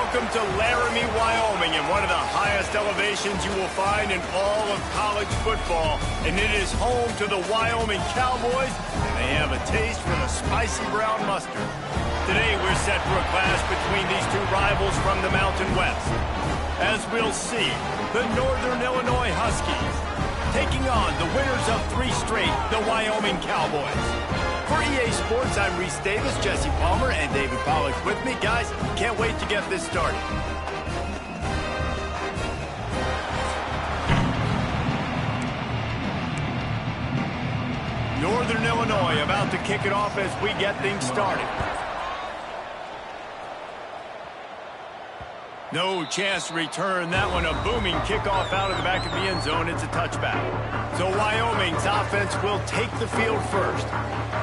Welcome to Laramie, Wyoming, in one of the highest elevations you will find in all of college football. And it is home to the Wyoming Cowboys, and they have a taste for the spicy brown mustard. Today we're set for a clash between these two rivals from the Mountain West. As we'll see, the Northern Illinois Huskies taking on the winners of 3 straight, the Wyoming Cowboys. For EA Sports, I'm Reese Davis, Jesse Palmer, and David Pollack with me. Guys, can't wait to get this started. Northern Illinois about to kick it off as we get things started. No chance to return that one. A booming kickoff out of the back of the end zone. It's a touchback. So Wyoming's offense will take the field first.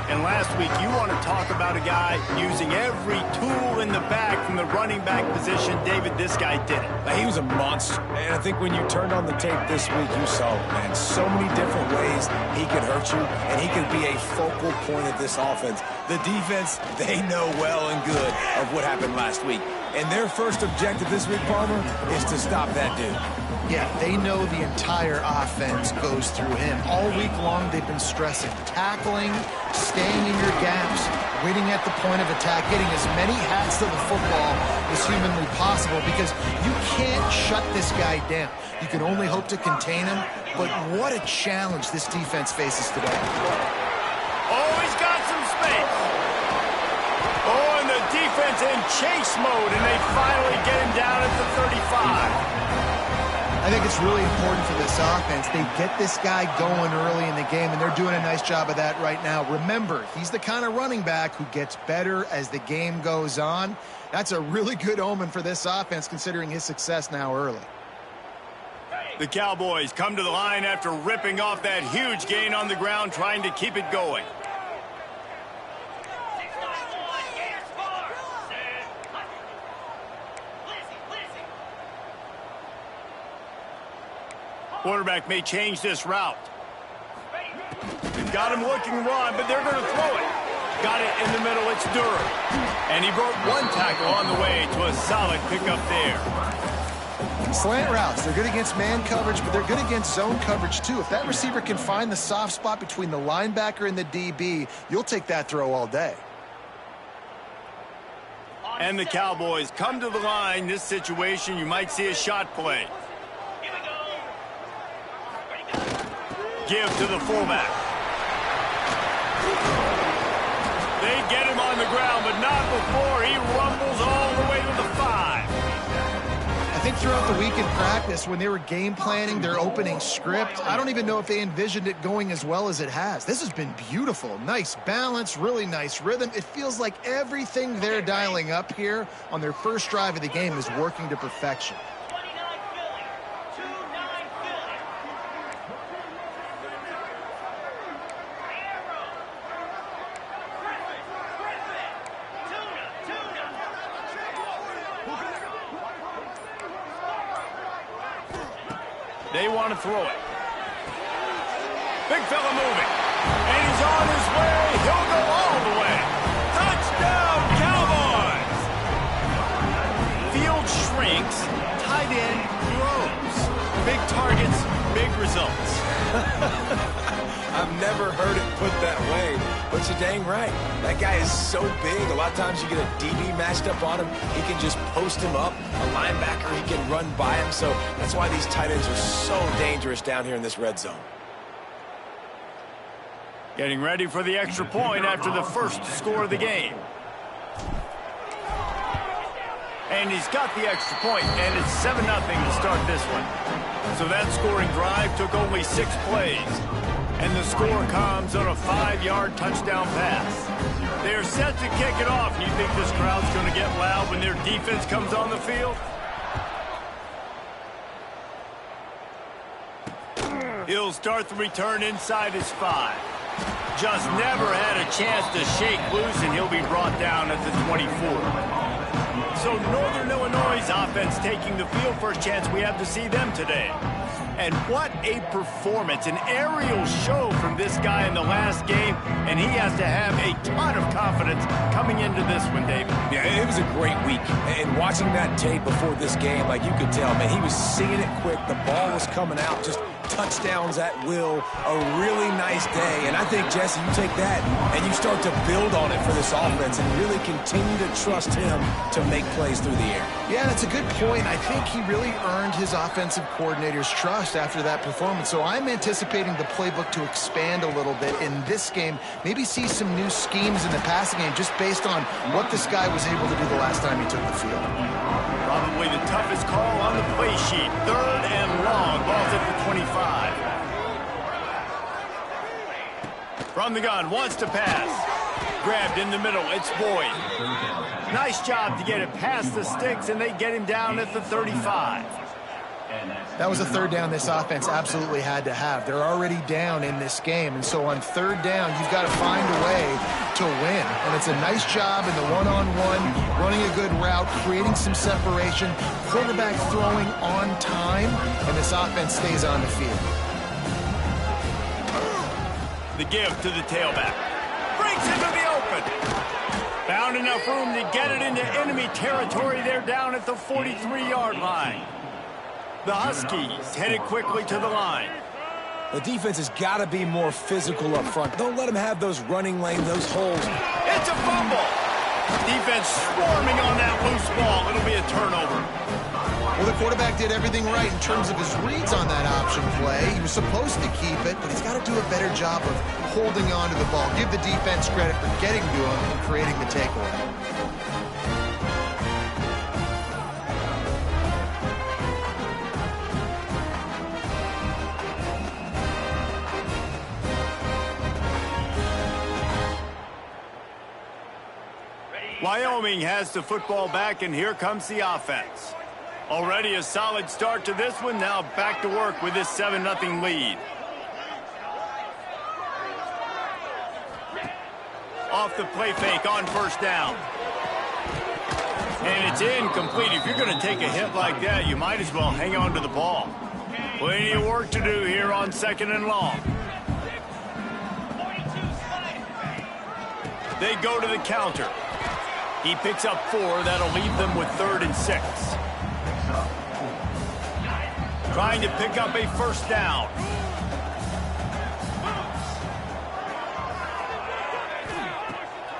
And last week, you want to talk about a guy using every tool in the bag from the running back position. David, this guy did it. He was a monster. And I think when you turned on the tape this week, you saw it, man. So many different ways he could hurt you, and he could be a focal point of this offense. The defense, they know well and good of what happened last week. And their first objective this week, Palmer, is to stop that dude. Yeah, they know the entire offense goes through him. All week long, they've been stressing tackling, staying in your gaps, waiting at the point of attack, getting as many hats to the football as humanly possible, because you can't shut this guy down. You can only hope to contain him, but what a challenge this defense faces today. Oh, he's got some space. Oh, and the defense in chase mode, and they finally get him down at the 35. I think it's really important for this offense. They get this guy going early in the game, and they're doing a nice job of that right now. Remember, he's the kind of running back who gets better as the game goes on. That's a really good omen for this offense, considering his success now early. The Cowboys come to the line after ripping off that huge gain on the ground, trying to keep it going. Quarterback may change this route. They've got him looking run, but they're going to throw it. Got it in the middle. It's Durham. And he broke one tackle on the way to a solid pickup there. Slant routes, they're good against man coverage, but they're good against zone coverage too. If that receiver can find the soft spot between the linebacker and the DB, you'll take that throw all day. And the Cowboys come to the line. This situation, you might see a shot play. Give to the fullback. They get him on the ground, but not before he rumbles all the way to the 5. I think throughout the week in practice, when they were game planning their opening script, I don't even know if they envisioned it going as well as it has. This has been beautiful. Nice balance, really nice rhythm. It feels like everything they're dialing up here on their first drive of the game is working to perfection. They want to throw it. Big fella moving. And he's on his way. He'll go all the way. Touchdown, Cowboys! Field shrinks. Tight end grows. Big targets, big results. I've never heard it put that way, but you're dang right. That guy is so big. A lot of times you get a DB matched up on him. He can just post him up. A linebacker, he can run by him. So that's why these tight ends are so dangerous down here in this red zone. Getting ready for the extra point after the first score of the game. And he's got the extra point, and it's 7-0 to start this one. So that scoring drive took only 6 plays. And the score comes on a 5-yard touchdown pass. They're set to kick it off. You think this crowd's going to get loud when their defense comes on the field? He'll start the return inside his 5. Just never had a chance to shake loose, and he'll be brought down at the 24. So Northern Illinois' offense taking the field. First chance we have to see them today. And what a performance, an aerial show from this guy in the last game, and he has to have a ton of confidence coming into this one, David. Yeah, it it was a great week. And watching that tape before this game, like you could tell, man, he was seeing it quick. The ball was coming out, just touchdowns at will. A really nice day. And I think, Jesse, you take that and you start to build on it for this offense and really continue to trust him to make plays through the air. Yeah, that's a good point. I think he really earned his offensive coordinator's trust after that performance. So I'm anticipating the playbook to expand a little bit in this game. Maybe see some new schemes in the passing game just based on what this guy was able to do the last time he took the field. Probably the toughest call on the play sheet. 3rd and long. Ball's at the 25. From the gun, wants to pass. Grabbed in the middle, it's Boyd. Nice job to get it past the sticks, and they get him down at the 35. That was a 3rd down this offense absolutely had to have. They're already down in this game, and so on 3rd down, you've got to find a way to win. And it's a nice job in the one-on-one, running a good route, creating some separation, quarterback throwing on time, and this offense stays on the field. The give to the tailback. Breaks into the open. Found enough room to get it into enemy territory. They're down at the 43-yard line. The Huskies headed quickly to the line. The defense has got to be more physical up front. Don't let them have those running lanes, those holes. It's a fumble. Defense swarming on that loose ball. It'll be a turnover. Well, the quarterback did everything right in terms of his reads on that option play. He was supposed to keep it, but he's got to do a better job of holding on to the ball. Give the defense credit for getting to him and creating the takeaway. Wyoming has the football back, and here comes the offense. Already a solid start to this one. Now back to work with this 7-0 lead. Off the play fake on 1st down. And it's incomplete. If you're going to take a hit like that, you might as well hang on to the ball. Plenty of work to do here on 2nd and long. They go to the counter. He picks up 4. That'll leave them with 3rd and 6. Trying to pick up a 1st down.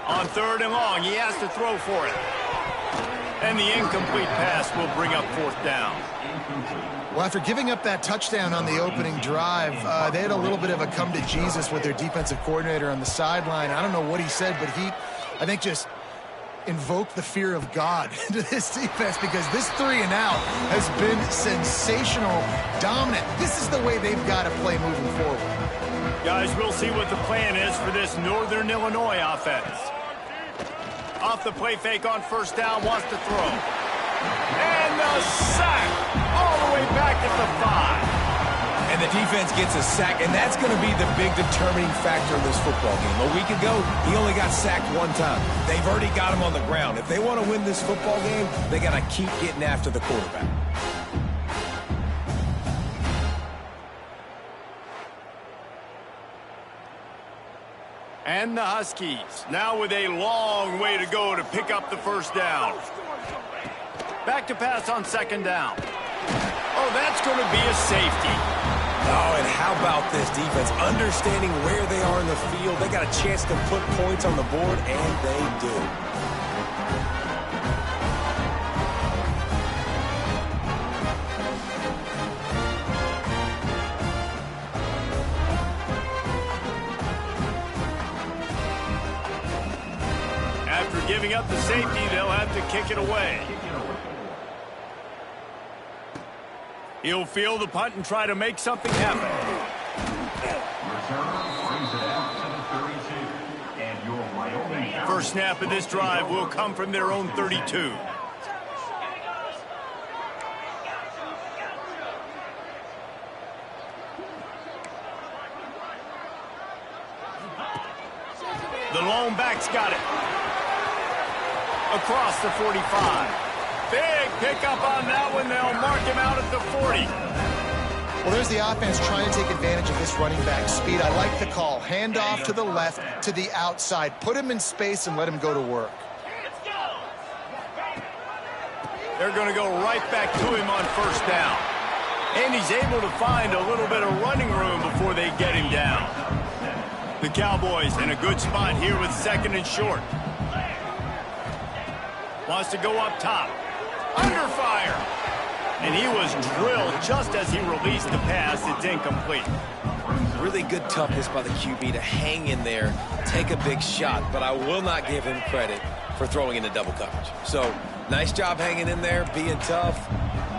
On 3rd and long, he has to throw for it. And the incomplete pass will bring up 4th down. Well, after giving up that touchdown on the opening drive, they had a little bit of a come to Jesus with their defensive coordinator on the sideline. I don't know what he said, but he, I think, just invoke the fear of God into this defense, because this 3-and-out has been sensational, dominant. This is the way they've got to play moving forward. Guys, we'll see what the plan is for this Northern Illinois offense. Off the play fake on 1st down, wants to throw. And the sack all the way back at the 5. And the defense gets a sack, and that's going to be the big determining factor in this football game. A week ago, he only got sacked 1 time. They've already got him on the ground. If they want to win this football game, they got to keep getting after the quarterback. And the Huskies now with a long way to go to pick up the 1st down. Back to pass on 2nd down. Oh, that's going to be a safety. Oh, and how about this defense? Understanding where they are in the field. They got a chance to put points on the board, and they do. After giving up the safety, they'll have to kick it away. He'll field the punt and try to make something happen. First snap of this drive will come from their own 32. The lone back's got it. Across the 45. Big pickup on that one. They'll mark him out at the 40. Well, there's the offense trying to take advantage of this running back speed. I like the call. Hand off to the left, to the outside. Put him in space and let him go to work. They're going to go right back to him on first down. And he's able to find a little bit of running room before they get him down. The Cowboys in a good spot here with second and short. Wants to go up top. Under fire. And he was drilled just as he released the pass. It's incomplete. Really good toughness by the QB to hang in there, take a big shot, but I will not give him credit for throwing into double coverage. So, nice job hanging in there, being tough.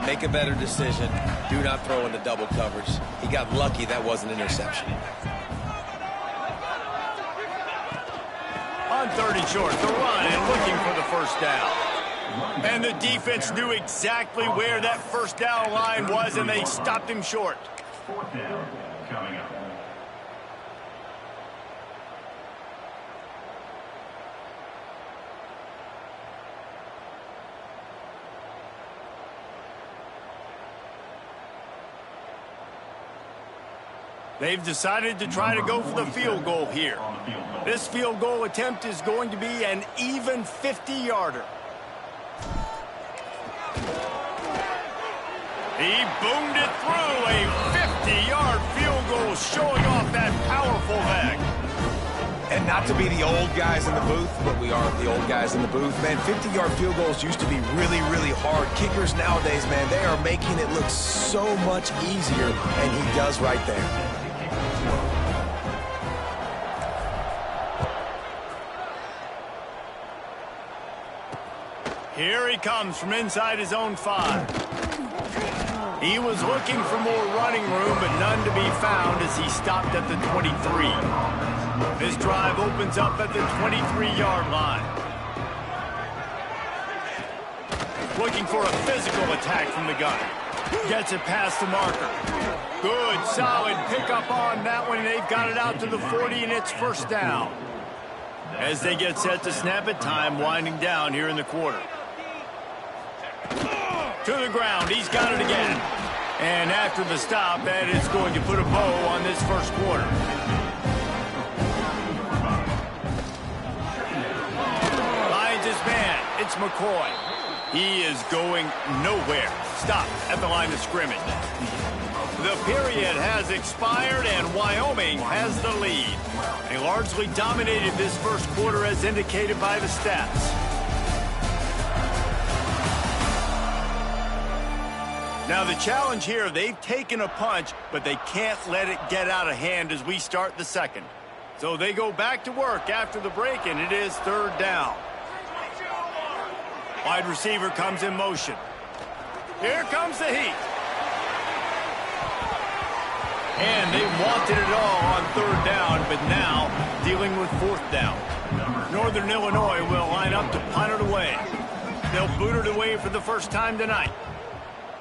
Make a better decision. Do not throw into double coverage. He got lucky that was an interception. On 30 short, the run and looking for the first down. And the defense knew exactly where that first down line was, and they stopped him short. Fourth down coming up. They've decided to try to go for the field goal here. This field goal attempt is going to be an even 50-yarder. He boomed it through, a 50-yard field goal showing off that powerful leg. And not to be the old guys in the booth, but we are the old guys in the booth. Man, 50-yard field goals used to be really, really hard. Kickers nowadays, man, they are making it look so much easier, and he does right there. Here he comes from inside his own 5. He was looking for more running room, but none to be found as he stopped at the 23. This drive opens up at the 23-yard line. Looking for a physical attack from the gun. Gets it past the marker. Good, solid pickup on that one. They've got it out to the 40, and it's first down. As they get set to snap it, time winding down here in the quarter. To the ground, he's got it again. And after the stop, that is going to put a bow on this first quarter. Finds his man, it's McCoy. He is going nowhere. Stop at the line of scrimmage. The period has expired, and Wyoming has the lead. They largely dominated this first quarter as indicated by the stats. Now the challenge here, they've taken a punch, but they can't let it get out of hand as we start the second. So they go back to work after the break, and it is third down. Wide receiver comes in motion. Here comes the heat. And they wanted it all on third down, but now dealing with fourth down. Northern Illinois will line up to punt it away. They'll boot it away for the first time tonight.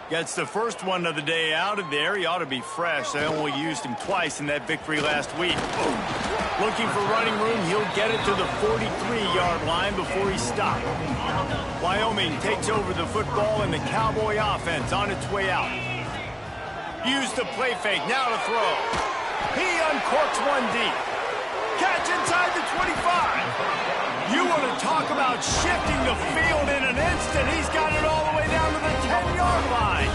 Gets the first one of the day out of there. He ought to be fresh. They only used him twice in that victory last week. Looking for running room. He'll get it to the 43-yard line before he's stopped. Wyoming takes over the football, and the Cowboy offense on its way out. Use the play fake. Now to throw. He uncorks one deep. Catch inside the 25. You want to talk about shifting the field in an instant. He's got it all the way down to the 10-yard line.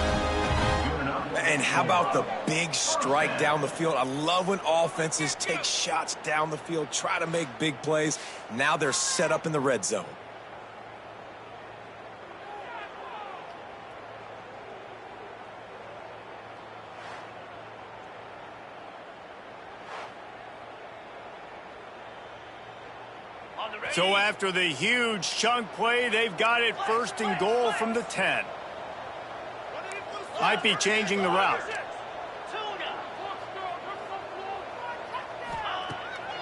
And how about the big strike down the field? I love when offenses take shots down the field, try to make big plays. Now they're set up in the red zone. So after the huge chunk play, they've got it first and goal from the 10. Might be changing the route.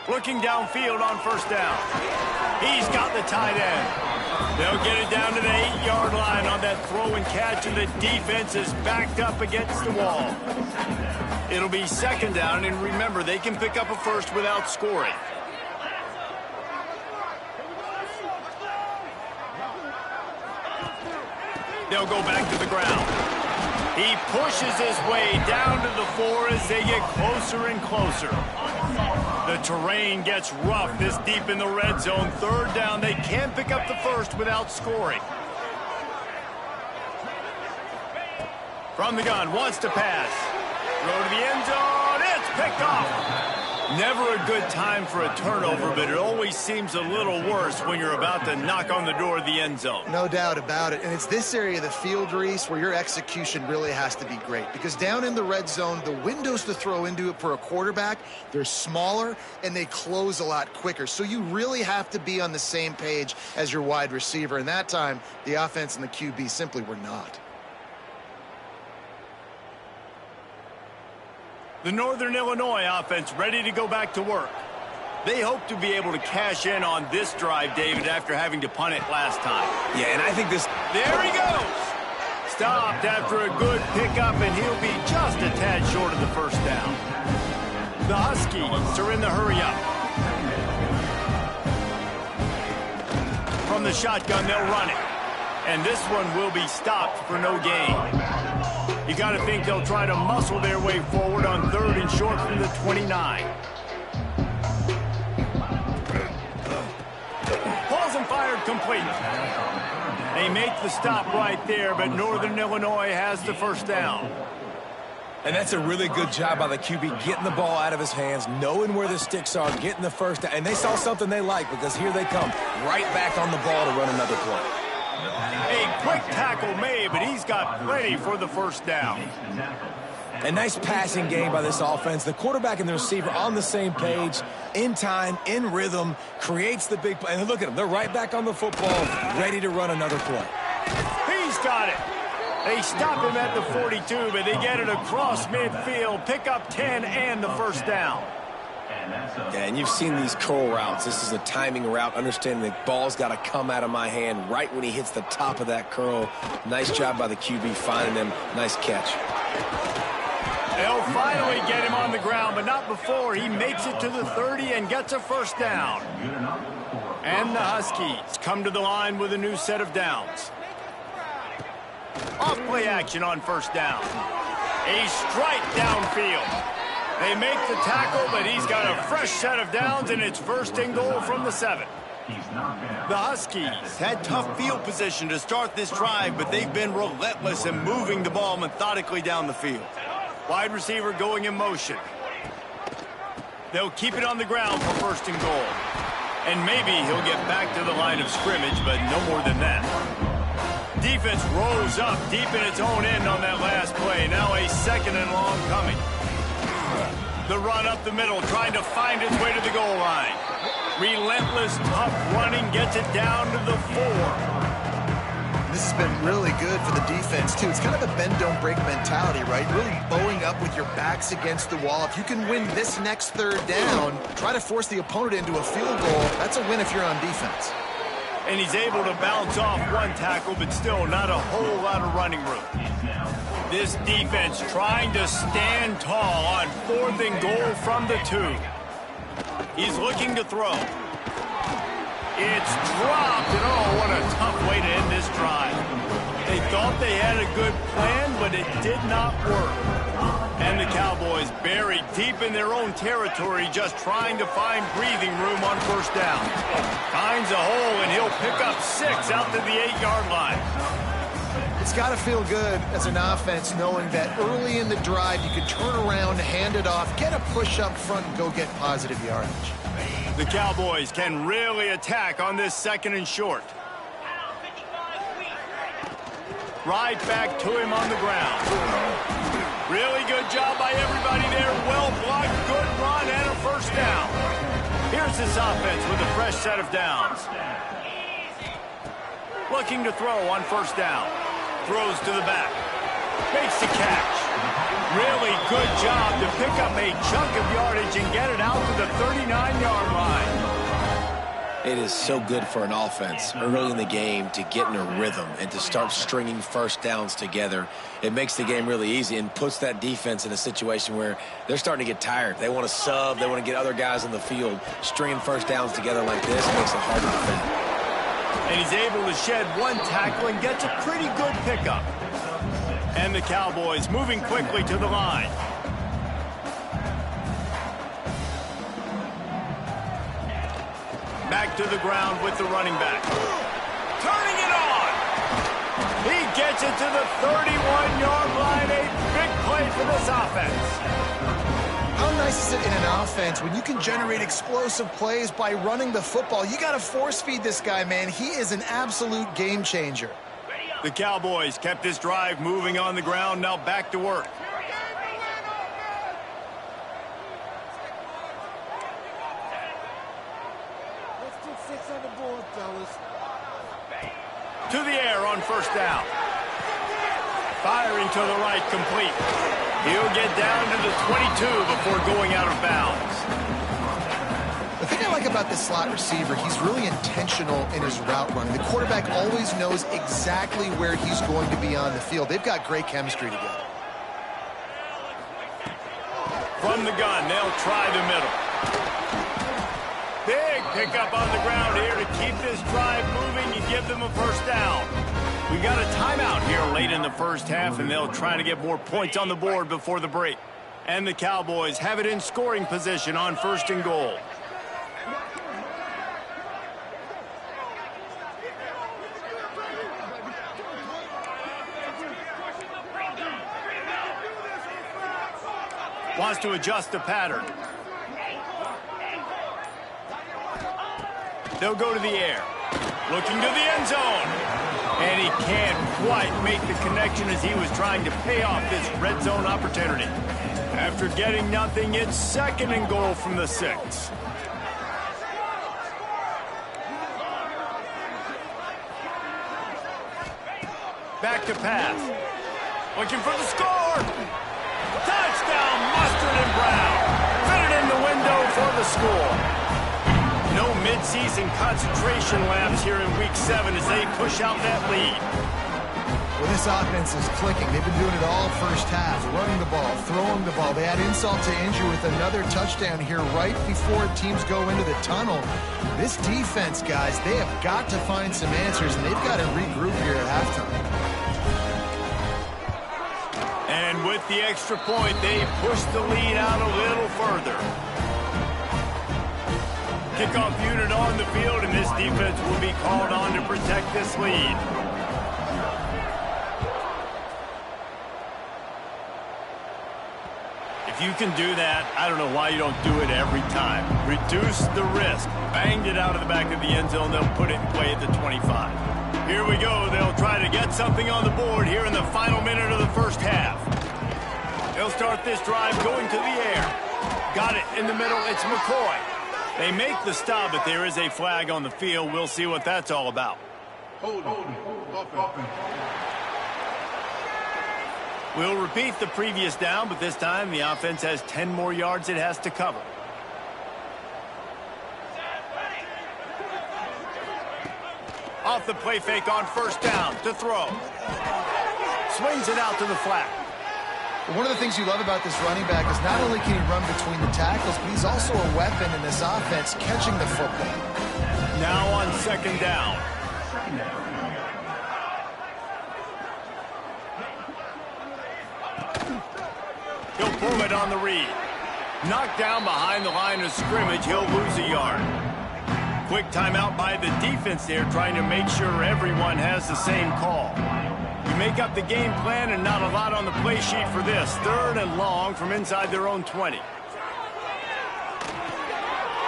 Looking downfield on first down. He's got the tight end. They'll get it down to the 8-yard line on that throw and catch, and the defense is backed up against the wall. It'll be second down, and remember, they can pick up a first without scoring. They'll go back to the ground. He pushes his way down to the 4 as they get closer and closer. The terrain gets rough this deep in the red zone. Third down, they can't pick up the first without scoring. From the gun, wants to pass. Throw to the end zone. It's picked off. Never a good time for a turnover, but it always seems a little worse when you're about to knock on the door of the end zone. No doubt about it. And it's this area of the field, Reese, where your execution really has to be great. Because down in the red zone, the windows to throw into it for a quarterback, they're smaller and they close a lot quicker. So you really have to be on the same page as your wide receiver. And that time, the offense and the QB simply were not. The Northern Illinois offense ready to go back to work. They hope to be able to cash in on this drive, David, after having to punt it last time. Yeah, and I think this... There he goes! Stopped after a good pickup, and he'll be just a tad short of the first down. The Huskies are in the hurry up. From the shotgun, they'll run it. And this one will be stopped for no gain. You got to think they'll try to muscle their way forward on 3rd and short from the 29. Balls and fired complete. They make the stop right there, but Northern Illinois has the first down. And that's a really good job by the QB, getting the ball out of his hands, knowing where the sticks are, getting the first down. And they saw something they like, because here they come, right back on the ball to run another play. A quick tackle made, but he's got plenty for the first down. A nice passing game by this offense. The quarterback and the receiver on the same page, in time, in rhythm, creates the big play. And look at them. They're right back on the football, ready to run another play. He's got it. They stop him at the 42, but they get it across midfield, pick up 10 and the first down. Yeah, and you've seen these curl routes. This is a timing route, understanding the ball's got to come out of my hand right when he hits the top of that curl. Nice job by the QB finding him. Nice catch. They'll finally get him on the ground, but not before he makes it to the 30 and gets a first down. And the Huskies come to the line with a new set of downs. Off play action on first down. A strike downfield. They make the tackle, but he's got a fresh set of downs, and it's 1st and goal from the 7. The Huskies had tough field position to start this drive, but they've been relentless in moving the ball methodically down the field. Wide receiver going in motion. They'll keep it on the ground for 1st and goal. And maybe he'll get back to the line of scrimmage, but no more than that. Defense rolls up deep in its own end on that last play. Now a 2nd and long coming. The run up the middle, trying to find its way to the goal line. Relentless, tough running, gets it down to the 4. This has been really good for the defense, too. It's kind of a bend-don't-break mentality, right? Really bowing up with your backs against the wall. If you can win this next 3rd down, try to force the opponent into a field goal. That's a win if you're on defense. And he's able to bounce off one tackle, but still not a whole lot of running room. This defense trying to stand tall on 4th and goal from the 2. He's looking to throw. It's dropped, and oh, what a tough way to end this drive. They thought they had a good plan, but it did not work. And the Cowboys buried deep in their own territory, just trying to find breathing room on 1st down. Finds a hole, and he'll pick up 6 out to the 8-yard line. It's got to feel good as an offense knowing that early in the drive you could turn around, hand it off, get a push up front, and go get positive yardage. The Cowboys can really attack on this 2nd and short. Right back to him on the ground. Really good job by everybody there. Well blocked, good run, and a 1st down. Here's this offense with a fresh set of downs. Looking to throw on 1st down. Throws to the back. Makes the catch. Really good job to pick up a chunk of yardage and get it out to the 39-yard line. It is so good for an offense early in the game to get in a rhythm and to start stringing 1st downs together. It makes the game really easy and puts that defense in a situation where they're starting to get tired. They want to sub. They want to get other guys on the field. Stringing 1st downs together like this makes it hard to defend. And he's able to shed one tackle and gets a pretty good pickup. And the Cowboys moving quickly to the line. Back to the ground with the running back. Turning it on! He gets gets it to the 31-yard line. A big play for this offense. How nice is it in an offense when you can generate explosive plays by running the football? You got to force feed this guy, man. He is an absolute game changer. The Cowboys kept this drive moving on the ground. Now back to work. Let's get 6 on the board, fellas. To the air on first down. Firing to the right, complete. He'll get down to the 22 before going out of bounds. The thing I like about this slot receiver, he's really intentional in his route running. The quarterback always knows exactly where he's going to be on the field. They've got great chemistry together. From the gun, they'll try the middle. Big pickup on the ground here to keep this drive moving and give them a first down. We got a timeout here late in the first half, and they'll try to get more points on the board before the break. And the Cowboys have it in scoring position on first and goal. Wants to adjust the pattern. They'll go to the air. Looking to the end zone. And he can't quite make the connection as he was trying to pay off this red zone opportunity. After getting nothing, it's second and goal from the 6. Back to pass. Looking for the score. Touchdown, Mustard and Brown. Fit it in the window for the score. No midseason concentration laps here in Week 7 as they push out that lead. Well, this offense is clicking. They've been doing it all first half. Running the ball, throwing the ball. They add insult to injury with another touchdown here right before teams go into the tunnel. This defense, guys, they have got to find some answers, and they've got to regroup here at halftime. And with the extra point, they push the lead out a little further. Kickoff unit on the field, and this defense will be called on to protect this lead. If you can do that, I don't know why you don't do it every time. Reduce the risk. Banged it out of the back of the end zone. They'll put it in play at the 25. Here we go. They'll try to get something on the board here in the final minute of the first half. They'll start this drive going to the air. Got it in the middle. It's McCoy. They make the stop, but there is a flag on the field. We'll see what that's all about. We'll repeat the previous down, but this time the offense has 10 more yards it has to cover. Off the play fake on first down to throw. Swings it out to the flat. One of the things you love about this running back is not only can he run between the tackles, but he's also a weapon in this offense catching the football. Now on second down. He'll pull it on the read. Knocked down behind the line of scrimmage, he'll lose a yard. Quick timeout by the defense there, trying to make sure everyone has the same call. You make up the game plan and not a lot on the play sheet for this. Third and long from inside their own 20.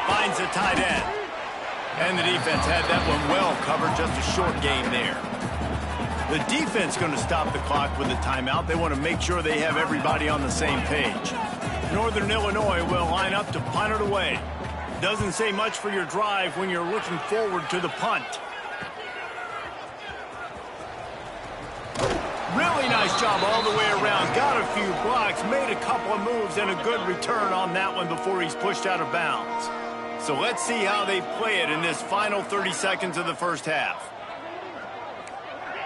Finds a tight end. And the defense had that one well covered, just a short gain there. The defense going to stop the clock with a timeout. They want to make sure they have everybody on the same page. Northern Illinois will line up to punt it away. Doesn't say much for your drive when you're looking forward to the punt. Really nice job all the way around. Got a few blocks, made a couple of moves, and a good return on that one before he's pushed out of bounds. So let's see how they play it in this final 30 seconds of the first half.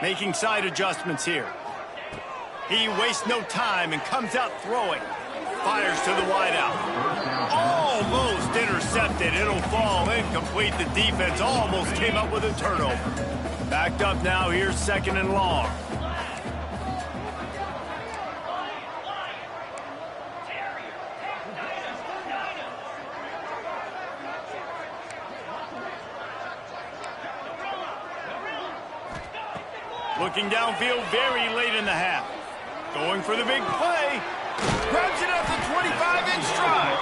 Making side adjustments here. He wastes no time and comes out throwing. Fires to the wideout. Almost intercepted. It'll fall incomplete. The defense almost came up with a turnover. Backed up now. Here's second and long. Looking downfield very late in the half. Going for the big play. Grabs it at the 25-inch stride.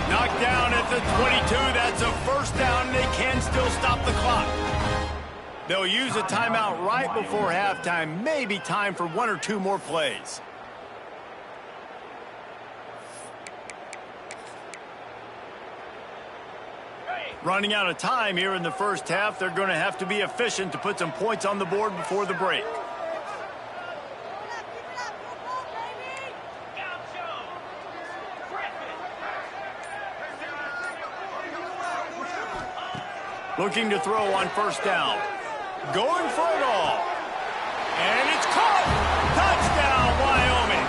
Knocked down at the 22. That's a first down. They can still stop the clock. They'll use a timeout right before halftime. Maybe time for one or two more plays. Running out of time here in the first half. They're going to have to be efficient to put some points on the board before the break. Looking to throw on first down. Going for it all. And it's caught. Touchdown, Wyoming.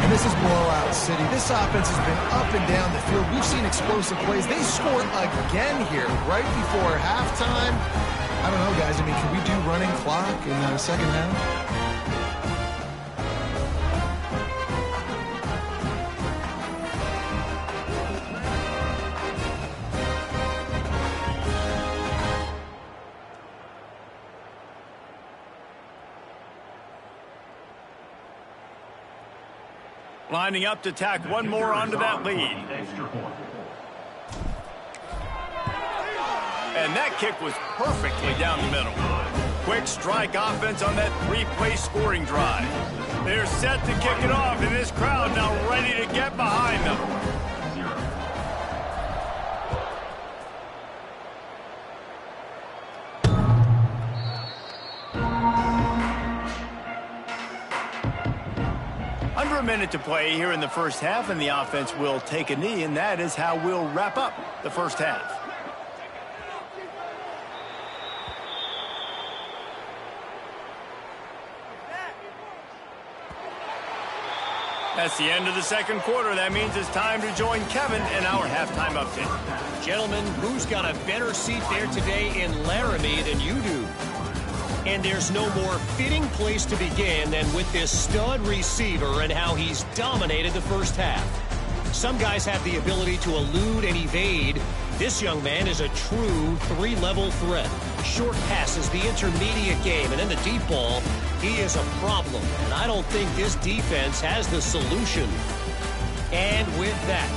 And this is blowout city. This offense has been up and down the field. We've seen explosive plays. They scored again here right before halftime. I don't know, guys. I mean, can we do running clock in the second half? Lining up to tack one more onto that lead. And that kick was perfectly down the middle. Quick strike offense on that three-play scoring drive. They're set to kick it off, and this crowd now ready to get behind them. Under a minute to play here in the first half, and the offense will take a knee, and that is how we'll wrap up the first half. That's the end of the second quarter. That means it's time to join Kevin in our halftime update. Gentlemen, who's got a better seat there today in Laramie than you do? And there's no more fitting place to begin than with this stud receiver and how he's dominated the first half. Some guys have the ability to elude and evade. This young man is a true three-level threat. Short passes, the intermediate game, and in the deep ball, he is a problem. And I don't think this defense has the solution. And with that,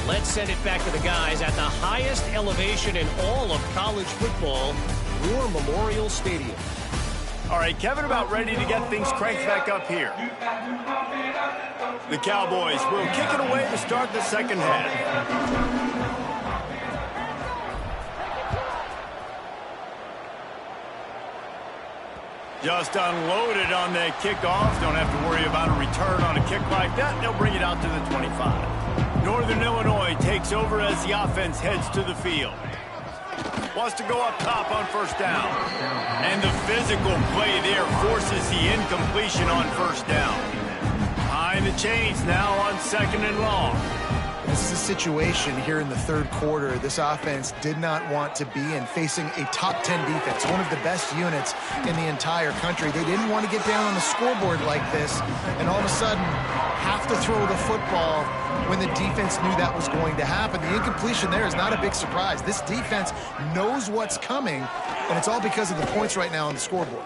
let's send it back to the guys at the highest elevation in all of college football, War Memorial Stadium. All right, Kevin, about ready to get things cranked back up here. The Cowboys will kick it away to start the second half. Just unloaded on the kickoff. Don't have to worry about a return on a kick like that. They'll bring it out to the 25. Northern Illinois takes over as the offense heads to the field. Wants to go up top on first down. And the physical play there forces the incompletion on first down. Behind the chains now on second and long. This is a situation here in the third quarter this offense did not want to be in, facing a top 10 defense, one of the best units in the entire country. They didn't want to get down on the scoreboard like this and all of a sudden have to throw the football when the defense knew that was going to happen. The incompletion there is not a big surprise. This defense knows what's coming, and it's all because of the points right now on the scoreboard.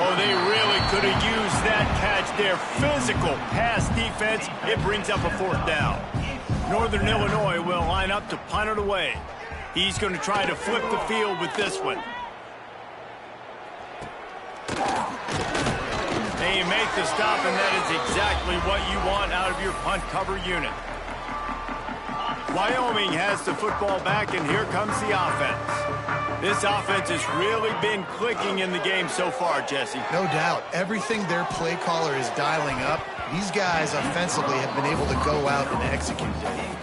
Oh, they really could have used that catch there. Physical pass defense. It brings up a fourth down. Northern Illinois will line up to punt it away. He's going to try to flip the field with this one. They make the stop, and that is exactly what you want out of your punt cover unit. Wyoming has the football back, and here comes the offense. This offense has really been clicking in the game so far, Jesse. No doubt. Everything their play caller is dialing up, these guys offensively have been able to go out and execute.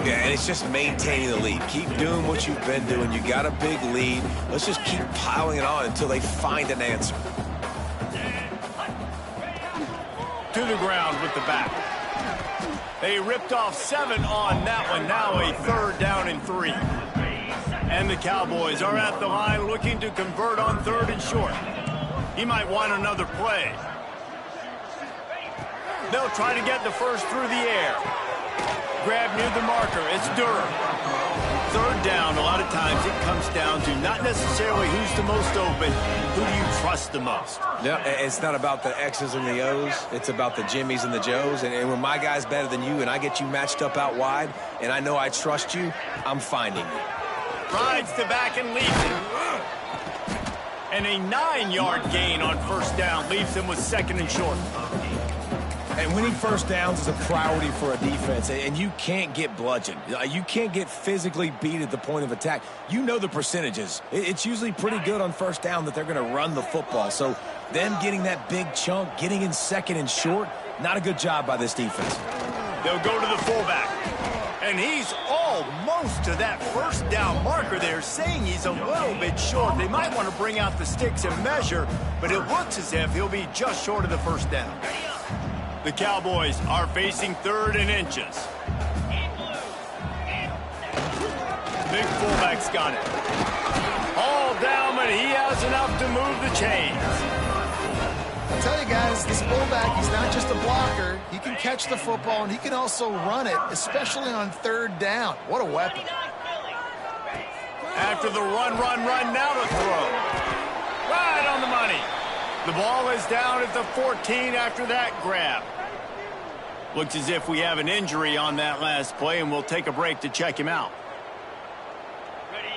Yeah, and it's just maintaining the lead. Keep doing what you've been doing. You got a big lead. Let's just keep piling it on until they find an answer. To the ground with the back. They ripped off 7 on that one. Now a third down and 3. And the Cowboys are at the line looking to convert on third and short. He might want another play. They'll try to get the first through the air. Grab near the marker. It's Durham. Third third down, a lot of times it comes down to not necessarily who's the most open, who do you trust the most. Yeah, it's not about the X's and the O's. It's about the Jimmies and the Joes. And when my guy's better than you and I get you matched up out wide and I know I trust you, I'm finding you. Rides the back and leaves it. And a 9-yard gain on first down leaves him with second and short. And winning first downs is a priority for a defense, and you can't get bludgeoned. You can't get physically beat at the point of attack. You know the percentages. It's usually pretty good on first down that they're going to run the football. So them getting that big chunk, getting in second and short, not a good job by this defense. They'll go to the fullback. And he's almost to that first down marker there, saying he's a little bit short. They might want to bring out the sticks and measure, but it looks as if he'll be just short of the first down. The Cowboys are facing 3rd and inches. Big fullback's got it. All down, but he has enough to move the chains. I'll tell you guys, this fullback, he's not just a blocker. He can catch the football, and he can also run it, especially on 3rd down. What a weapon. After the run, now the throw. Right on the money. The ball is down at the 14 after that grab. Looks as if we have an injury on that last play, and we'll take a break to check him out.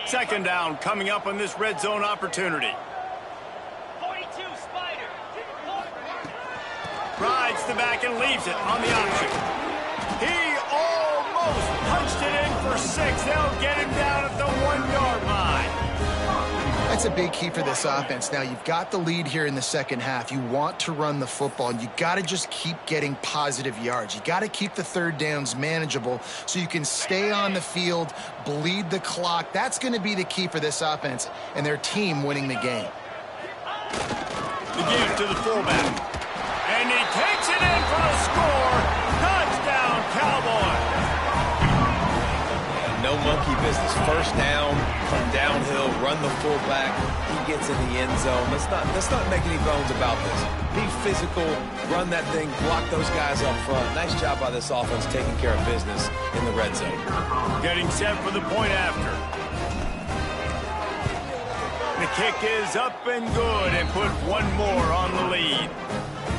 Second down coming up on this red zone opportunity. 42 Spider. Rides the back and leaves it on the option. He almost punched it in for 6. They'll get him down at the 1-yard line. That's a big key for this offense. Now, you've got the lead here in the second half. You want to run the football, and you got to just keep getting positive yards. You got to keep the 3rd downs manageable so you can stay on the field, bleed the clock. That's going to be the key for this offense and their team winning the game. The give to the fullback. And he takes it in for the score. Touchdown, Cowboys. No monkey business. First down, come downhill, run the fullback. He gets in the end zone. Let's not make any bones about this. Be physical, run that thing, block those guys up front. Nice job by this offense taking care of business in the red zone. Getting set for the point after. The kick is up and good and put one more on the lead.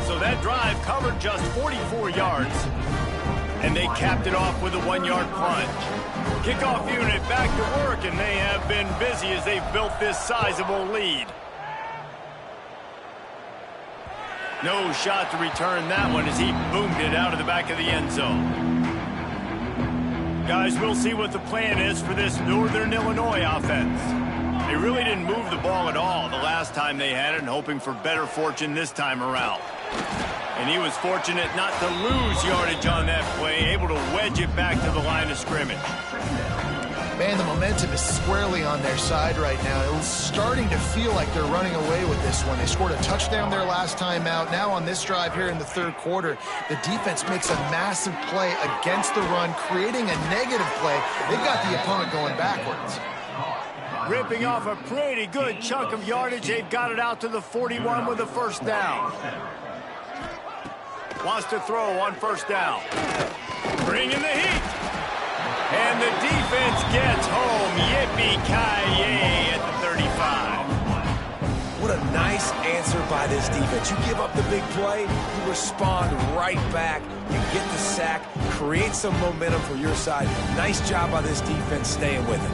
So that drive covered just 44 yards. And they capped it off with a 1-yard plunge. Kickoff unit back to work, and they have been busy as they've built this sizable lead. No shot to return that one as he boomed it out of the back of the end zone. Guys, we'll see what the plan is for this Northern Illinois offense. They really didn't move the ball at all the last time they had it, and hoping for better fortune this time around. And he was fortunate not to lose yardage on that play, able to wedge it back to the line of scrimmage. Man, the momentum is squarely on their side right now. It's starting to feel like they're running away with this one. They scored a touchdown their last time out. Now on this drive here in the 3rd quarter, the defense makes a massive play against the run, creating a negative play. They've got the opponent going backwards. Ripping off a pretty good chunk of yardage. They've got it out to the 41 with a first down. Wants to throw on first down. Bringing the heat. And the defense gets home. Yippee-ki-yay at the 35. What a nice answer by this defense. You give up the big play, you respond right back. You get the sack, create some momentum for your side. Nice job by this defense staying with it.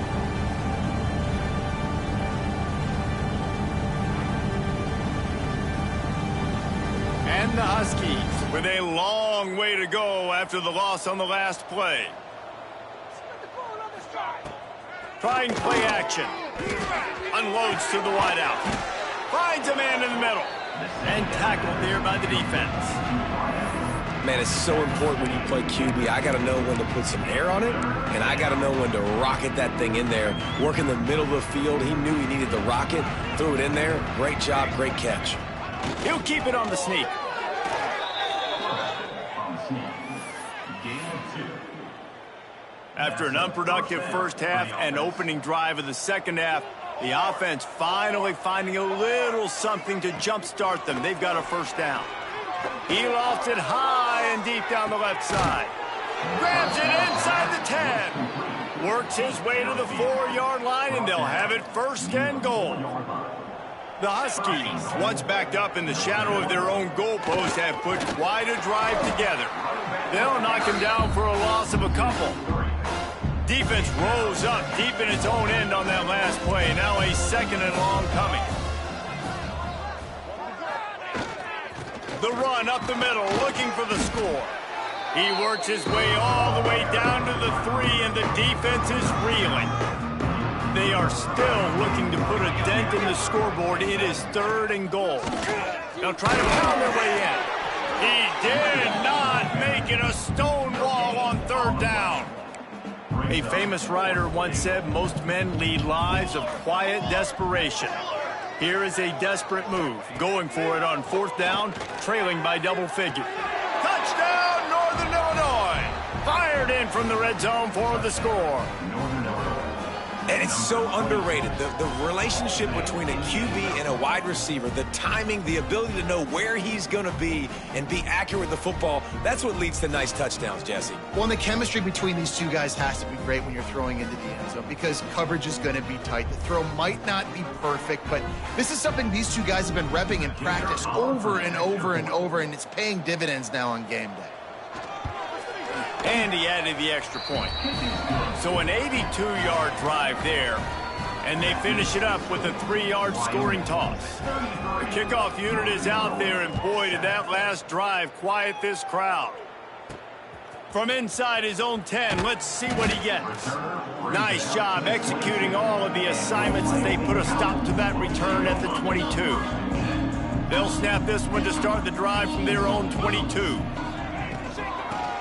And the Huskies with a long way to go after the loss on the last play. Trying play action. Unloads to the wideout. Finds a man in the middle. And tackled there by the defense. Man, it's so important when you play QB. I got to know when to put some air on it, and I got to know when to rocket that thing in there. Work in the middle of the field. He knew he needed the rocket. Threw it in there. Great job, great catch. He'll keep it on the sneak. After an unproductive first half and opening drive of the second half, the offense finally finding a little something to jumpstart them. They've got a first down. He lofts it high and deep down the left side. Grabs it inside the 10. Works his way to the 4-yard line, and they'll have it first and goal. The Huskies, once backed up in the shadow of their own goalpost, have put quite a drive together. They'll knock him down for a loss of a couple. Defense rose up deep in its own end on that last play. Now a second and long coming. The run up the middle, looking for the score. He works his way all the way down to the 3, and the defense is reeling. They are still looking to put a dent in the scoreboard. It is 3rd and goal. They'll try to pound their way in. He did not make it a stone wall on 3rd down. A famous writer once said, most men lead lives of quiet desperation. Here is a desperate move, going for it on 4th down, trailing by double figure. Touchdown, Northern Illinois! Fired in from the red zone for the score. And it's so underrated. The relationship between a QB and a wide receiver, the timing, the ability to know where he's going to be and be accurate with the football, that's what leads to nice touchdowns, Jesse. Well, and the chemistry between these two guys has to be great when you're throwing into the end zone because coverage is going to be tight. The throw might not be perfect, but this is something these two guys have been repping in practice over and over and over, and it's paying dividends now on game day. And he added the extra point. So an 82-yard drive there, and they finish it up with a 3-yard scoring toss. The kickoff unit is out there, and boy, did that last drive quiet this crowd. From inside his own 10, let's see what he gets. Nice job executing all of the assignments as they put a stop to that return at the 22. They'll snap this one to start the drive from their own 22.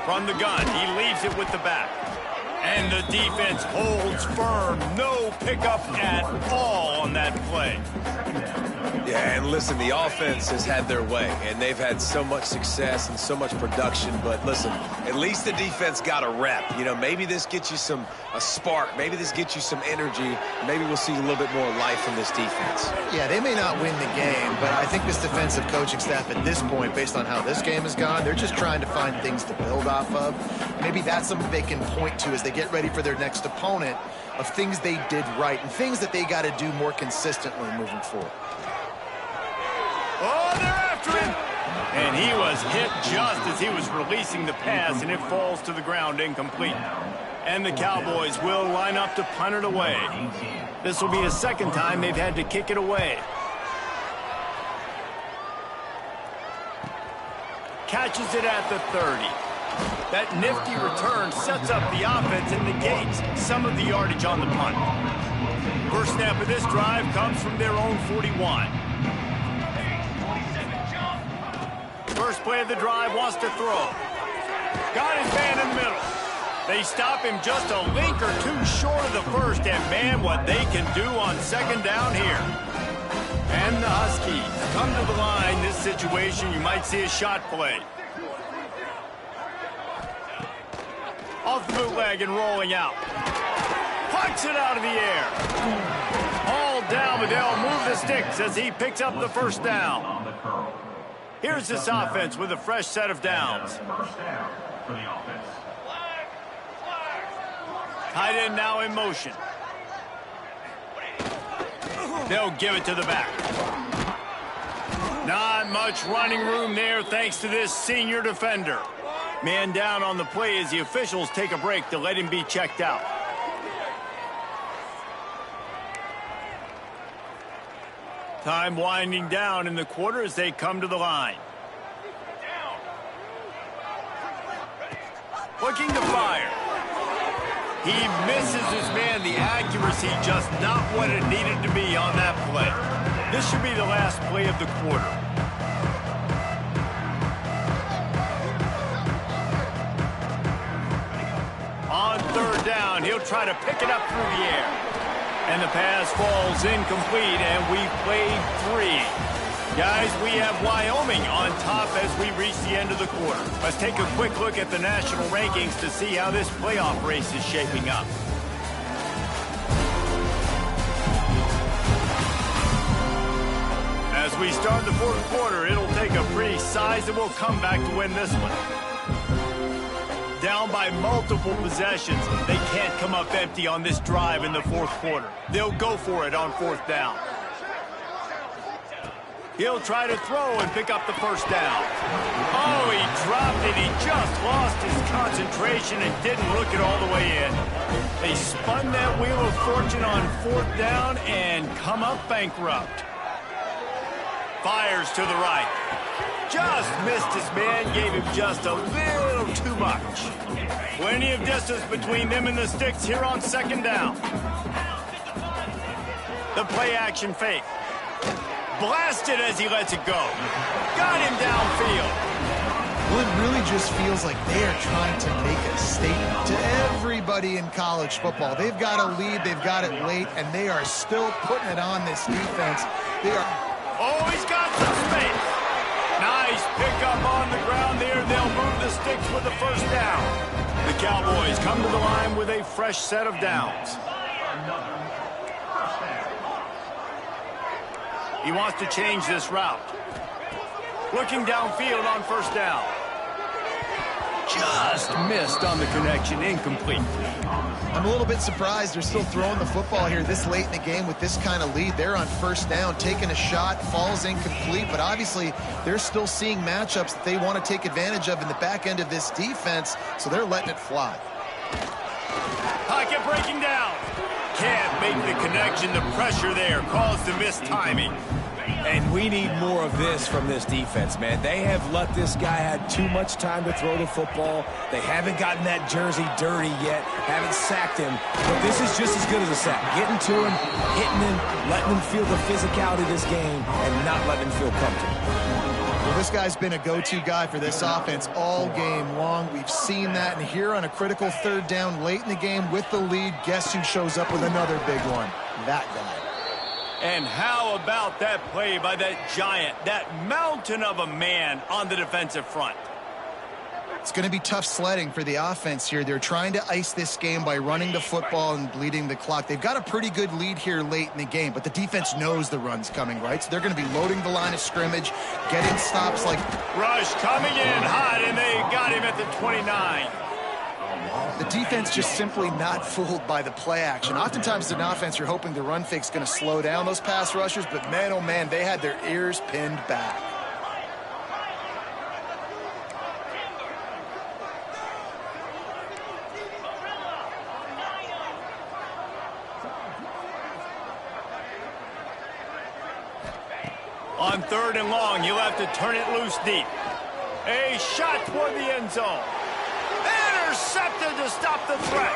From the gun, he leaves it with the back. And the defense holds firm. No pickup at all on that play. Yeah, and listen, the offense has had their way, and they've had so much success and so much production. But listen, at least the defense got a rep. You know, maybe this gets you a spark. Maybe this gets you some energy. Maybe we'll see a little bit more life from this defense. Yeah, they may not win the game, but I think this defensive coaching staff at this point, based on how this game has gone, they're just trying to find things to build off of. Maybe that's something they can point to as they get ready for their next opponent of things they did right and things that they got to do more consistently moving forward. Oh, they're after him! And he was hit just as he was releasing the pass, and it falls to the ground incomplete. And the Cowboys will line up to punt it away. This will be the second time they've had to kick it away. Catches it at the 30. That nifty return sets up the offense and negates some of the yardage on the punt. First snap of this drive comes from their own 41. First play of the drive, wants to throw. Got his man in the middle. They stop him just a link or two short of the first, and man, what they can do on second down here. And the Huskies come to the line. This situation, you might see a shot play. Off the bootleg and rolling out. Pucks it out of the air. All down, but they'll move the sticks as he picks up the first down. Here's this offense with a fresh set of downs. Tight end now in motion. They'll give it to the back. Not much running room there thanks to this senior defender. Man down on the play as the officials take a break to let him be checked out. Time winding down in the quarter as they come to the line. Looking to fire. He misses his man. The accuracy just not what it needed to be on that play. This should be the last play of the quarter. On third down, he'll try to pick it up through the air. And the pass falls incomplete, and we've played 3. Guys, we have Wyoming on top as we reach the end of the quarter. Let's take a quick look at the national rankings to see how this playoff race is shaping up. As we start the fourth quarter, it'll take a pretty sizable comeback to win this one. down by multiple possessions. They can't come up empty on this drive in the fourth quarter. They'll go for it on fourth down. He'll try to throw and pick up the first down. Oh, he dropped it. He just lost his concentration and didn't look it all the way in. They spun that wheel of fortune on fourth down and come up bankrupt. Fires to the right. Just missed his man, gave him just a little too much. Plenty of distance between them and the sticks here on second down. The play action fake. Blasted as he lets it go. Got him downfield. Well, it really just feels like they are trying to make a statement to everybody in college football. They've got a lead, they've got it late, and they are still putting it on this defense. They are... Oh, he's got some space. Nice pickup on the ground there. They'll move the sticks with the first down. The Cowboys come to the line with a fresh set of downs. He wants to change this route. Looking downfield on first down. Just missed on the connection, incomplete. I'm a little bit surprised they're still throwing the football here this late in the game with this kind of lead. They're on first down, taking a shot, falls incomplete, but obviously they're still seeing matchups that they want to take advantage of in the back end of this defense, so they're letting it fly. Pocket breaking down. Can't make the connection. The pressure there caused the missed timing. And we need more of this from this defense, man. They have let this guy have too much time to throw the football. They haven't gotten that jersey dirty yet, haven't sacked him. But this is just as good as a sack. Getting to him, hitting him, letting him feel the physicality of this game, and not letting him feel comfortable. Well, this guy's been a go-to guy for this offense all game long. We've seen that, and here on a critical third down late in the game with the lead, guess who shows up with another big one? That guy. And how about that play by that giant, that mountain of a man on the defensive front? It's going to be tough sledding for the offense here. They're trying to ice this game by running the football and bleeding the clock. They've got a pretty good lead here late in the game, but the defense knows the run's coming, right? So they're going to be loading the line of scrimmage, getting stops like... Rush coming in hot, and they got him at the 29. The defense just simply not fooled by the play action. Oftentimes in offense, you're hoping the run fake's going to slow down those pass rushers, but man, oh man, they had their ears pinned back. On third and long, you'll have to turn it loose deep. A shot toward the end zone. Intercepted to stop the threat.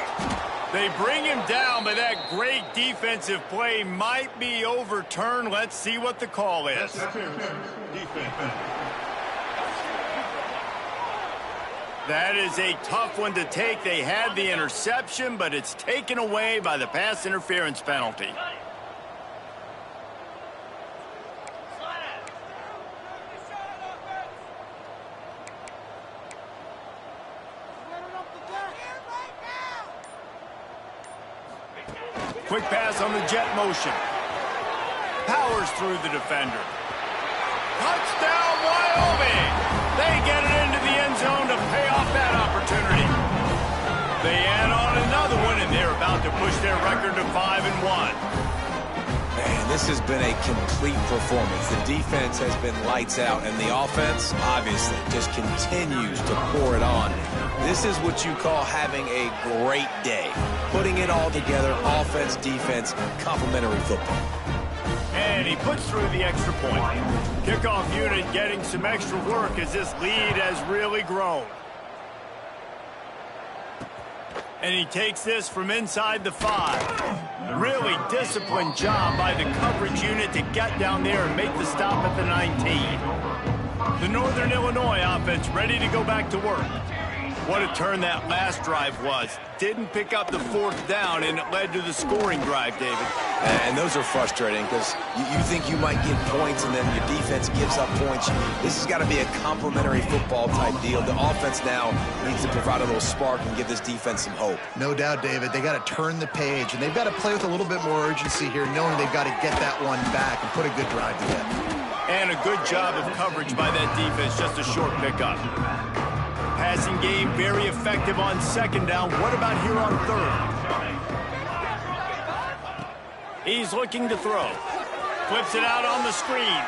They bring him down, but that great defensive play might be overturned. Let's see what the call is. That is a tough one to take. They had the interception, but it's taken away by the pass interference penalty. Quick pass on the jet motion. Powers through the defender. Touchdown, Wyoming! They get it into the end zone to pay off that opportunity. They add on another one, and they're about to push their record to 5-1. Man, this has been a complete performance. The defense has been lights out, and the offense, obviously, just continues to pour it on. This is what you call having a great day. Putting it all together, offense, defense, complementary football. And he puts through the extra point. Kickoff unit getting some extra work as this lead has really grown. And he takes this from inside the 5. Really disciplined job by the coverage unit to get down there and make the stop at the 19. The Northern Illinois offense ready to go back to work. What a turn that last drive was. Didn't pick up the fourth down, and it led to the scoring drive, David. And those are frustrating because you think you might get points, and then your defense gives up points. This has got to be a complementary football type deal. The offense now needs to provide a little spark and give this defense some hope. No doubt, David. They got to turn the page, and they've got to play with a little bit more urgency here, knowing they've got to get that one back and put a good drive together. And a good job of coverage by that defense. Just a short pickup. passing game very effective on second down. What about here on third? He's looking to throw. Flips it out on the screen.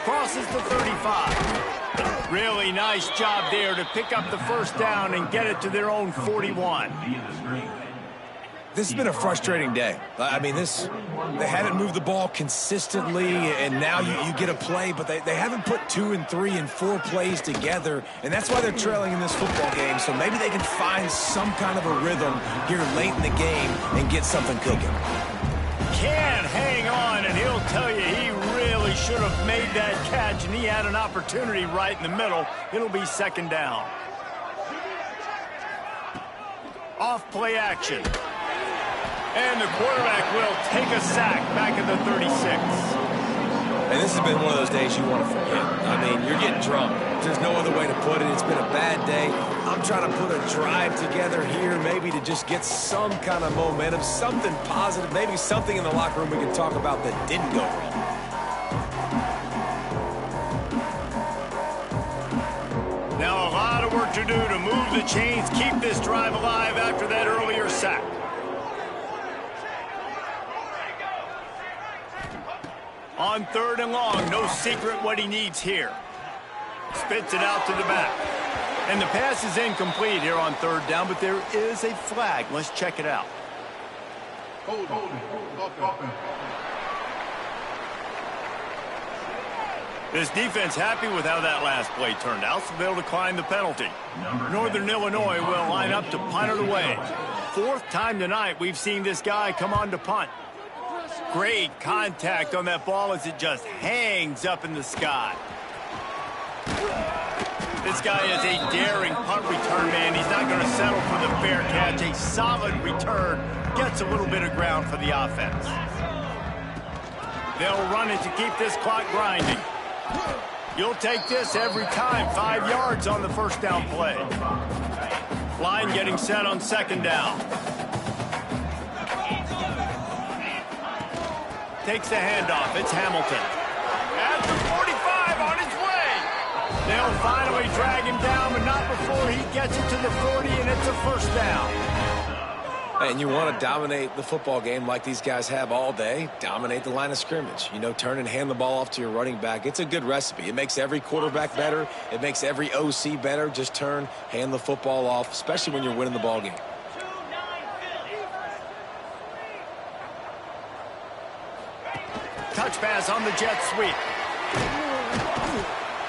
Crosses the 35. Really nice job there to pick up the first down and get it to their own 41. This has been a frustrating day. I mean, they haven't moved the ball consistently, and now you get a play, but they haven't put 2 and 3 and 4 plays together, and that's why they're trailing in this football game. So maybe they can find some kind of a rhythm here late in the game and get something cooking. Can hang on, and he'll tell you he really should have made that catch, and he had an opportunity right in the middle. It'll be second down. Off play action. And the quarterback will take a sack back at the 36. And this has been one of those days you want to forget. I mean, you're getting drunk. There's no other way to put it. It's been a bad day. I'm trying to put a drive together here, maybe to just get some kind of momentum, something positive, maybe something in the locker room we can talk about that didn't go wrong. Now a lot of work to do to move the chains, keep this drive alive after that earlier sack. On third and long, no secret what he needs here. Spits it out to the back. And the pass is incomplete here on third down, but there is a flag. Let's check it out. This defense happy with how that last play turned out, so they'll decline the penalty. Northern Illinois will line up to punt it away. Fourth time tonight we've seen this guy come on to punt. Great contact on that ball as it just hangs up in the sky. This guy is a daring punt return man. He's not going to settle for the fair catch. A solid return. Gets a little bit of ground for the offense. They'll run it to keep this clock grinding. You'll take this every time. 5 yards on the first down play. Line getting set on second down. Takes the handoff. It's Hamilton. At the 45 on his way. They'll finally drag him down, but not before he gets it to the 40, and it's a first down. And you want to dominate the football game like these guys have all day, dominate the line of scrimmage. You know, turn and hand the ball off to your running back. It's a good recipe. It makes every quarterback better. It makes every OC better. Just turn, hand the football off, especially when you're winning the ball game. Touch pass on the jet sweep.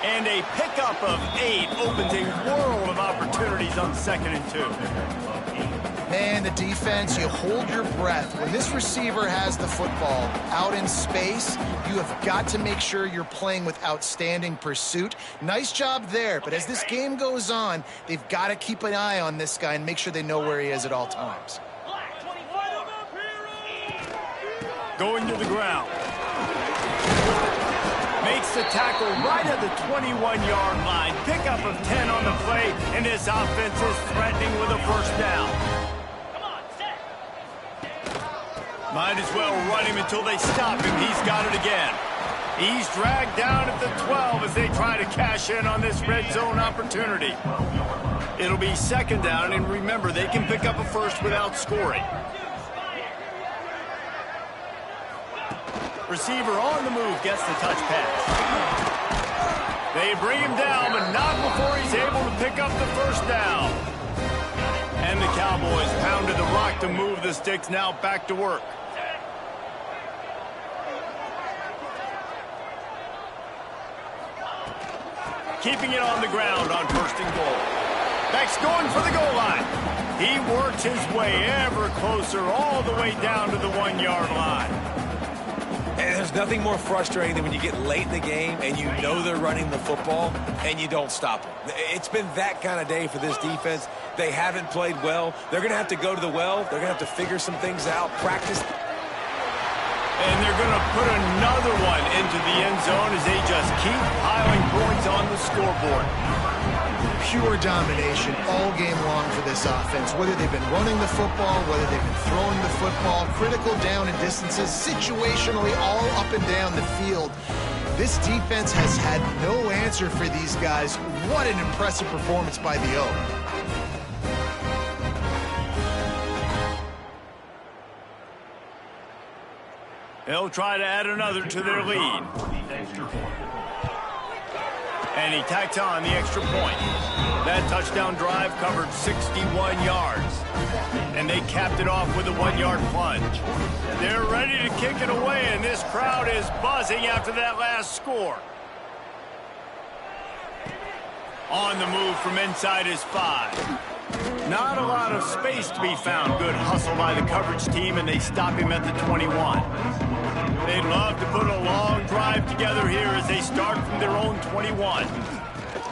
And a pickup of 8 opens a world of opportunities on 2nd and 2. Man, the defense, you hold your breath. When this receiver has the football out in space, you have got to make sure you're playing with outstanding pursuit. Nice job there, but as this game goes on, they've got to keep an eye on this guy and make sure they know where he is at all times. Going to the ground. Makes the tackle right at the 21-yard line. Pickup of 10 on the play, and this offense is threatening with a first down. Might as well run him until they stop him. He's got it again. He's dragged down at the 12 as they try to cash in on this red zone opportunity. It'll be second down, and remember, they can pick up a first without scoring. Receiver on the move gets the touch pass. They bring him down, but not before he's able to pick up the first down. And the Cowboys pounded the rock to move the sticks, now back to work. Keeping it on the ground on 1st and goal. Beck's going for the goal line. He works his way ever closer all the way down to the 1-yard line. And there's nothing more frustrating than when you get late in the game and you know they're running the football and you don't stop them. It's been that kind of day for this defense. They haven't played well. They're going to have to go to the well. They're going to have to figure some things out, practice. And they're going to put another one into the end zone as they just keep piling points on the scoreboard. Pure domination all game long for this offense. Whether they've been running the football, whether they've been throwing the football, critical down and distances, situationally all up and down the field. This defense has had no answer for these guys. What an impressive performance by the O. They'll try to add another to their lead. And he tacks on the extra point. That touchdown drive covered 61 yards. And they capped it off with a 1-yard plunge. They're ready to kick it away, and this crowd is buzzing after that last score. On the move from inside his 5. Not a lot of space to be found. Good hustle by the coverage team, and they stop him at the 21. They'd love to put a long drive together here as they start from their own 21.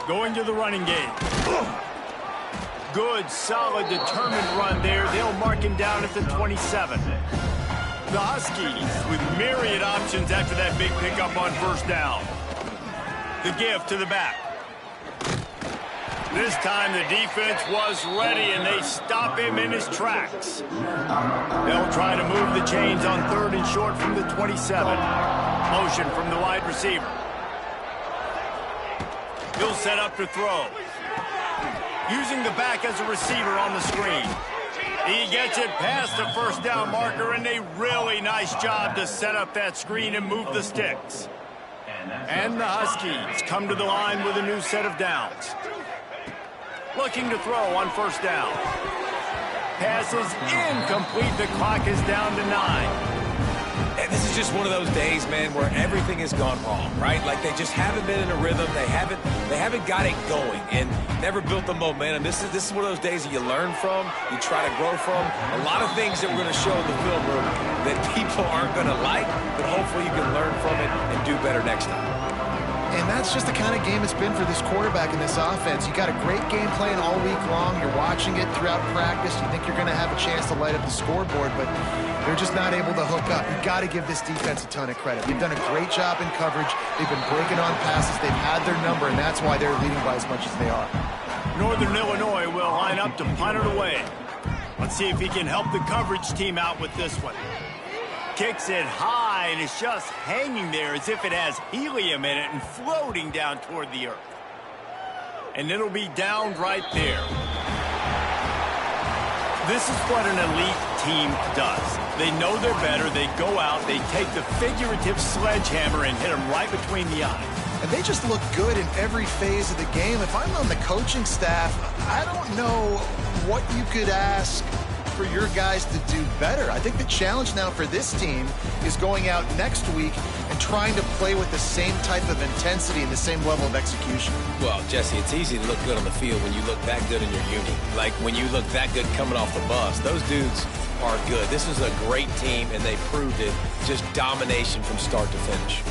Going to the running game. Good, solid, determined run there. They'll mark him down at the 27. The Huskies with myriad options after that big pickup on first down. The give to the back. This time the defense was ready, and they stop him in his tracks. They'll try to move the chains on 3rd and short from the 27. Motion from the wide receiver. He'll set up to throw. Using the back as a receiver on the screen. He gets it past the first down marker, and a really nice job to set up that screen and move the sticks. And the Huskies come to the line with a new set of downs. Looking to throw on first down. Pass is incomplete. The clock is down to 9. And this is just one of those days, man, where everything has gone wrong, right? Like they just haven't been in a rhythm. They haven't got it going and never built the momentum. This is one of those days that you learn from, you try to grow from. A lot of things that we're going to show in the film room that people aren't going to like, but hopefully you can learn from it and do better next time. And that's just the kind of game it's been for this quarterback in this offense. You got a great game plan all week long. You're watching it throughout practice. You think you're going to have a chance to light up the scoreboard, but they're just not able to hook up. You've got to give this defense a ton of credit. They've done a great job in coverage. They've been breaking on passes. They've had their number, and that's why they're leading by as much as they are. Northern Illinois will line up to punt it away. Let's see if he can help the coverage team out with this one. Kicks it high, and it's just hanging there as if it has helium in it and floating down toward the earth. And it'll be downed right there. This is what an elite team does. They know they're better. They go out, they take the figurative sledgehammer and hit them right between the eyes. And they just look good in every phase of the game. If I'm on the coaching staff, I don't know what you could ask for your guys to do better. I think the challenge now for this team is going out next week and trying to play with the same type of intensity and the same level of execution. Well, Jesse, it's easy to look good on the field when you look that good in your uni. Like when you look that good coming off the bus. Those dudes are good. This is a great team, and they proved it. Just domination from start to finish.